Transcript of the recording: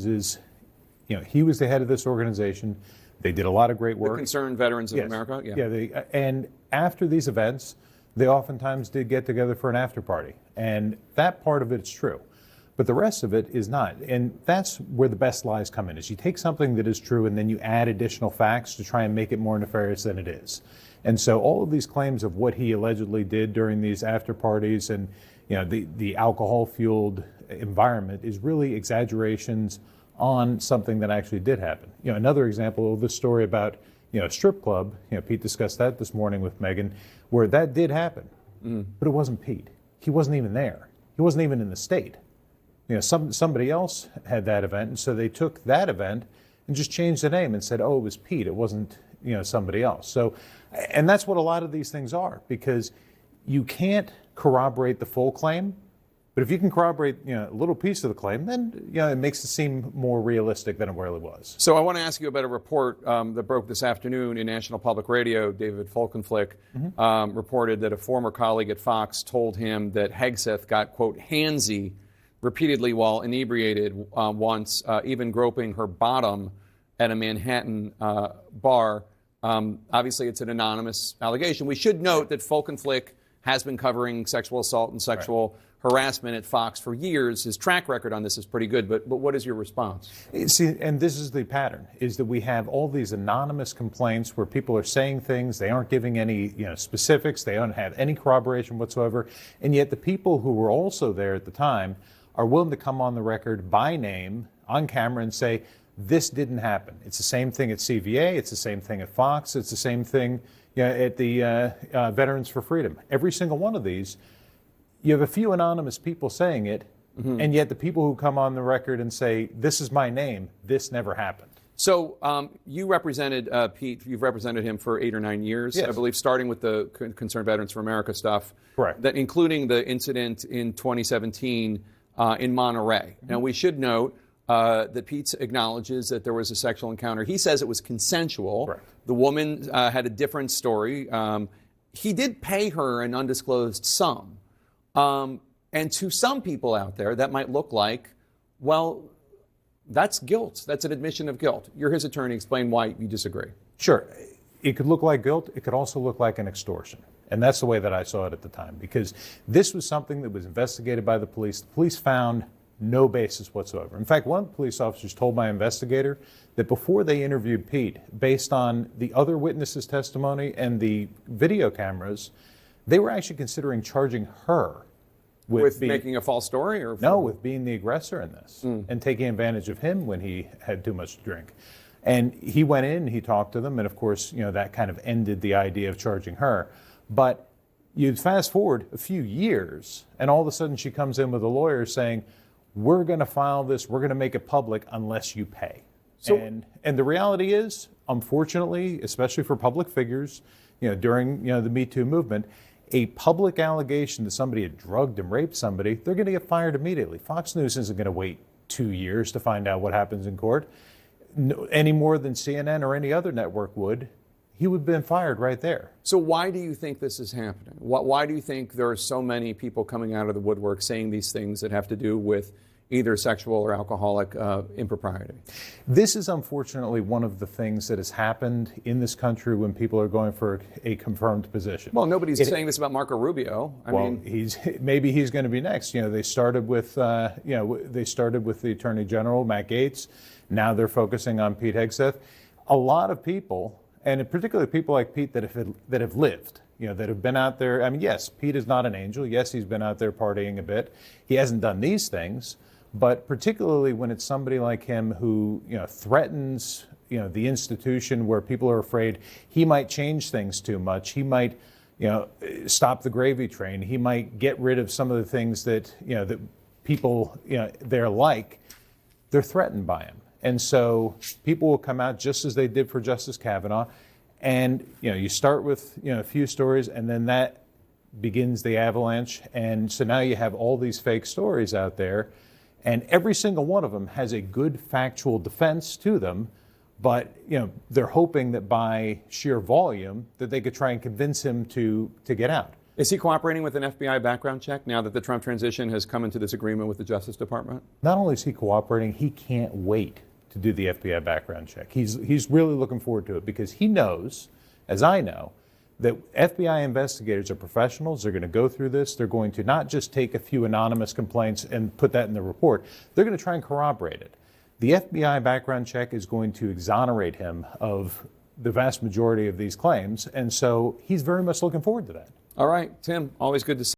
is, he was the head of this organization. They did a lot of great work. The Concerned Veterans of Yes. America? Yeah. And after these events, they oftentimes did get together for an after party. And that part of it's true. But the rest of it is not. And that's where the best lies come in, is you take something that is true and then you add additional facts to try and make it more nefarious than it is. And so all of these claims of what he allegedly did during these after parties and the alcohol-fueled environment is really exaggerations on something that actually did happen. Another example of this story about a strip club, Pete discussed that this morning with Megan, where that did happen. But it wasn't Pete. He wasn't even there. He wasn't even in the state. Somebody else had that event, and so they took that event and just changed the name and said, oh, it was Pete. It wasn't, somebody else. So, and that's what a lot of these things are, because you can't corroborate the full claim, but if you can corroborate, a little piece of the claim, then, it makes it seem more realistic than it really was. So I want to ask you about a report that broke this afternoon in National Public Radio. David Folkenflik reported that a former colleague at Fox told him that Hegseth got, quote, handsy repeatedly while inebriated once, even groping her bottom at a Manhattan bar. Obviously, it's an anonymous allegation. We should note that Folkenflik has been covering sexual assault and sexual harassment at Fox for years. His track record on this is pretty good, but what is your response? See, and this is the pattern, is that we have all these anonymous complaints where people are saying things, they aren't giving any specifics, they don't have any corroboration whatsoever, and yet the people who were also there at the time are willing to come on the record by name, on camera, and say, this didn't happen. It's the same thing at CVA, it's the same thing at Fox, it's the same thing at the Veterans for Freedom. Every single one of these, you have a few anonymous people saying it, and yet the people who come on the record and say, this is my name, this never happened. So you represented Pete, you've represented him for 8 or 9 years, yes. I believe, starting with the Concerned Veterans for America stuff. Correct. That, including the incident in 2017 in Monterey. Now, we should note that Pete acknowledges that there was a sexual encounter. He says it was consensual. Correct. The woman had a different story. He did pay her an undisclosed sum. And to some people out there, that might look like, well, that's guilt. That's an admission of guilt. You're his attorney. Explain why you disagree. Sure. It could look like guilt. It could also look like an extortion. And that's the way that I saw it at the time, because this was something that was investigated by the police. The police found no basis whatsoever. In fact, one of the police officers told my investigator that before they interviewed Pete, based on the other witnesses' testimony and the video cameras, they were actually considering charging her with making a false story? Or no, with being the aggressor in this and taking advantage of him when he had too much to drink. And he went in and he talked to them, and of course, that kind of ended the idea of charging her. But you fast forward a few years, and all of a sudden she comes in with a lawyer saying, we're going to file this, we're going to make it public unless you pay. So, and the reality is, unfortunately, especially for public figures, during the Me Too movement, a public allegation that somebody had drugged and raped somebody, they're going to get fired immediately. Fox News isn't going to wait 2 years to find out what happens in court, any more than CNN or any other network would. He would have been fired right there. So why do you think this is happening? Why do you think there are so many people coming out of the woodwork saying these things that have to do with either sexual or alcoholic impropriety? This is unfortunately one of the things that has happened in this country when people are going for a confirmed position. Well, nobody's saying this about Marco Rubio. I mean, maybe he's going to be next. They started with the Attorney General, Matt Gaetz. Now they're focusing on Pete Hegseth. A lot of people, and particularly people like Pete that have lived, that have been out there. I mean, yes, Pete is not an angel. Yes, he's been out there partying a bit. He hasn't done these things. But particularly when it's somebody like him who, threatens, the institution, where people are afraid he might change things too much. He might, stop the gravy train. He might get rid of some of the things that, that people, they're like. They're threatened by him. And so people will come out just as they did for Justice Kavanaugh. And, you start with, a few stories, and then that begins the avalanche. And so now you have all these fake stories out there. And every single one of them has a good factual defense to them, but they're hoping that by sheer volume that they could try and convince him to get out. Is he cooperating with an FBI background check now that the Trump transition has come into this agreement with the Justice Department? Not only is he cooperating, he can't wait to do the FBI background check. He's really looking forward to it because he knows, as I know, that FBI investigators are professionals. They're going to go through this. They're going to not just take a few anonymous complaints and put that in the report. They're going to try and corroborate it. The FBI background check is going to exonerate him of the vast majority of these claims, and so he's very much looking forward to that. All right, Tim, always good to see you.